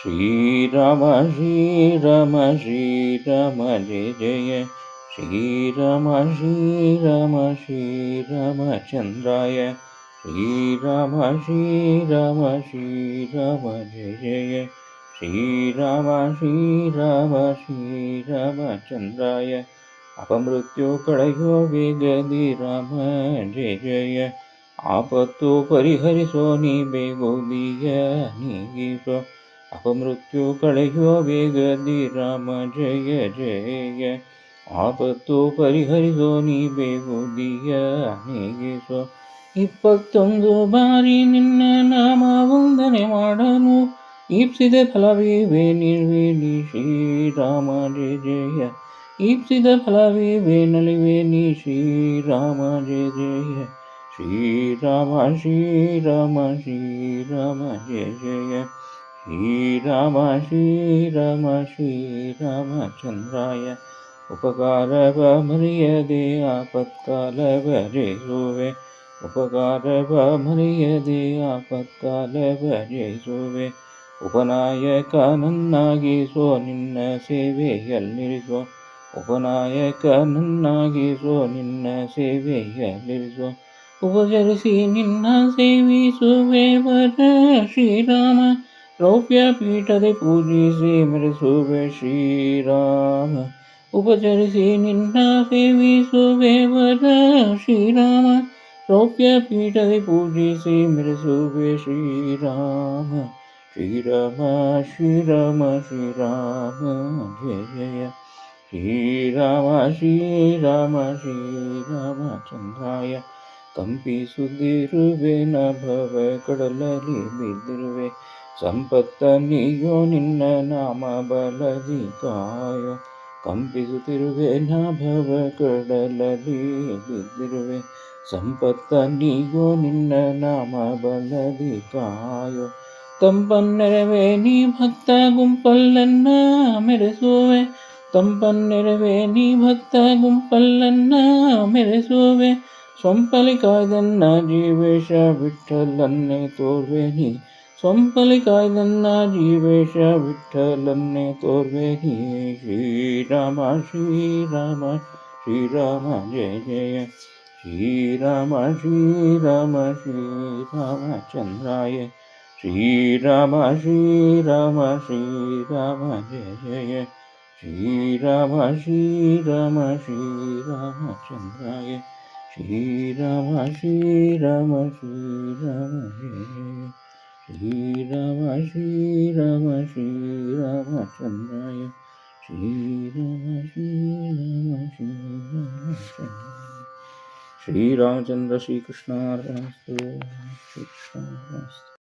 ಶ್ರೀರಾಮ ಶ್ರೀರಾಮ ಶ್ರೀರಾಮ ಜಯ ಜಯ ಶ್ರೀರಾಮ ಶ್ರೀರಾಮ ಶ್ರೀರಾಮಚಂದ್ರಾಯ ಶ್ರೀರಾಮ ಶ್ರೀರಾಮ ಶ್ರೀರಾಮ ಜಯ ಜಯ ಶ್ರೀರಾಮ ಶ್ರೀರಾಮ ಶ್ರೀರಾಮಚಂದ್ರಾಯ ಅಪಮೃತ್ಯು ಕಳೆಯೋ ವೇಗದಿ ರಾಮ ಜಯ ಜಯ ಆಪತ್ತು ಪರಿಹರಿಸೋ ನೀ ಬೇಗೋದಿಯ ನೀಗಿಸೋ ಅಪಮೃತ್ಯು ಕಳೆಯೋ ವೇಗದಿ ರಾಮ ಜಯ ಜಯ ಆಪತ್ತು ಪರಿಹರಿಸೋ ನೀ ಬೇಗುದಿಯ ನೀಗಿಸೋ 21 ಬಾರಿ ನಿನ್ನ ನಾಮ ವಂದನೆ ಮಾಡಲು ಈಪ್ಸಿದ ಫಲವಿವೆ ನಿರ್ವೇಣಿ ಶ್ರೀರಾಮ ಜಯ ಜಯ ಈಪ್ಸಿದ ಫಲವಿವೆ ನಲಿವೆ ನೀ ಶ್ರೀರಾಮ ಜಯ ಜಯ ಶ್ರೀರಾಮ ಶ್ರೀರಾಮ ಶ್ರೀರಾಮ ಜಯ ಜಯ ಶ್ರೀರಾಮ ಶ್ರೀರಾಮ ಶ್ರೀರಾಮಚಂದ್ರಾಯ ಉಪಕಾರವ ಮರೆಯದೆ ಆಪತ್ಕಾಲವ ಜಯಿಸುವೆ ಉಪಕಾರವ ಮರೆಯದೆ ಆಪತ್ಕಾಲವ ಜಯಿಸುವೆ ಉಪನಾಯಕ ನನ್ನಾಗಿಸೋ ನಿನ್ನ ಸೇವೆಯಲ್ಲಿರಿಸೋ ಉಪನಾಯಕ ನನ್ನಾಗಿಸೋ ನಿನ್ನ ಸೇವೆಯಲ್ಲಿರಿಸೋ ಉಪಚರಿಸಿ ನಿನ್ನ ಸೇವಿಸುವೆ ವರ ಶ್ರೀರಾಮ ರೌಪ್ಯ ಪೀಠದೆ ಪೂಜಿಸಿ ಮೆರೆಸುವೆ ಶ್ರೀರಾಮ ಉಪಚರಿಸಿ ನಿನ್ನ ಸೇವಿಸುವೆ ವರ ಶ್ರೀರಾಮ ರೌಪ್ಯ ಪೀಠದೆ ಪೂಜಿಸಿ ಮೆರೆಸುವೆ ಶ್ರೀರಾಮ ಶ್ರೀರಾಮ ಶ್ರೀರಾಮ ಶ್ರೀರಾಮ ಜಯ ಜಯ ಶ್ರೀರಾಮ ಶ್ರೀರಾಮ ಶ್ರೀರಾಮಚಂದ್ರಾಯ ಕಂಪಿಸುತ್ತಿರುವೆ ನಭವ ಕಡಲಲ್ಲಿ ಬಿದ್ದಿರುವೆ ಸಂಪತ್ತ ನೀಯೋ ನಿನ್ನ ನಾಮ ಬಲದಿ ಕಾಯೋ ಕಂಪಿಸುತ್ತಿರುವೆ ನಭವ ಕಡಲಲ್ಲಿ ಬಿದ್ದಿರುವೆ ಸಂಪತ್ತ ನೀಯೋ ನಿನ್ನ ನಾಮ ಬಲದಿ ಕಾಯೋ ತಂಪನ್ನೆರವೆ ನೀ ಭಕ್ತ ಗುಂಪಲ್ಲನ್ನ ಮೆರೆಸುವೆ ತಂಪನ್ನೆರವೆ ನೀ ಭಕ್ತ ಗುಂಪಲ್ಲನ್ನ ಮೆರೆಸುವೆ ಸೊಂಪಲಿ ಕಾಯ್ದನ್ನ ಜೀವೇಶ ವಿಠಲನ್ನೇ ತೋರ್ವೆ ನೀ ಸೊಂಪಲಿ ಕಾಯ್ದನ್ನ ಜೀವೇಶ ವಿಠಲನ್ನೇ ತೋರ್ವೆ ನೀ ಶ್ರೀರಾಮ ಶ್ರೀರಾಮ ಶ್ರೀರಾಮ ಜಯ ಜಯ ಶ್ರೀರಾಮ ಶ್ರೀರಾಮ ಶ್ರೀರಾಮಚಂದ್ರಾಯ ಶ್ರೀರಾಮ ಶ್ರೀರಾಮ ಶ್ರೀರಾಮ ಜಯ ಜಯ ಶ್ರೀರಾಮ ಶ್ರೀರಾಮ ಶ್ರೀರಾಮಚಂದ್ರಾಯ ಶ್ರೀರಾಮ ಶ್ರೀರಾಮ ಶ್ರೀರಾಮ ಜಯ ಜಯ ಶ್ರೀರಾಮ ಶ್ರೀರಾಮ ಶ್ರೀರಾಮಚಂದ್ರಾಯ ಶ್ರೀರಾಮ ಶ್ರೀರಾಮ ಶ್ರೀರಾಮಚಂದ್ರಾಯ ಶ್ರೀರಾಮಚಂದ್ರ ಶ್ರೀಕೃಷ್ಣಾರ್ಪಣಮಸ್ತು ಶ್ರೀಕೃಷ್ಣಾರ್ಪಣಮಸ್ತು.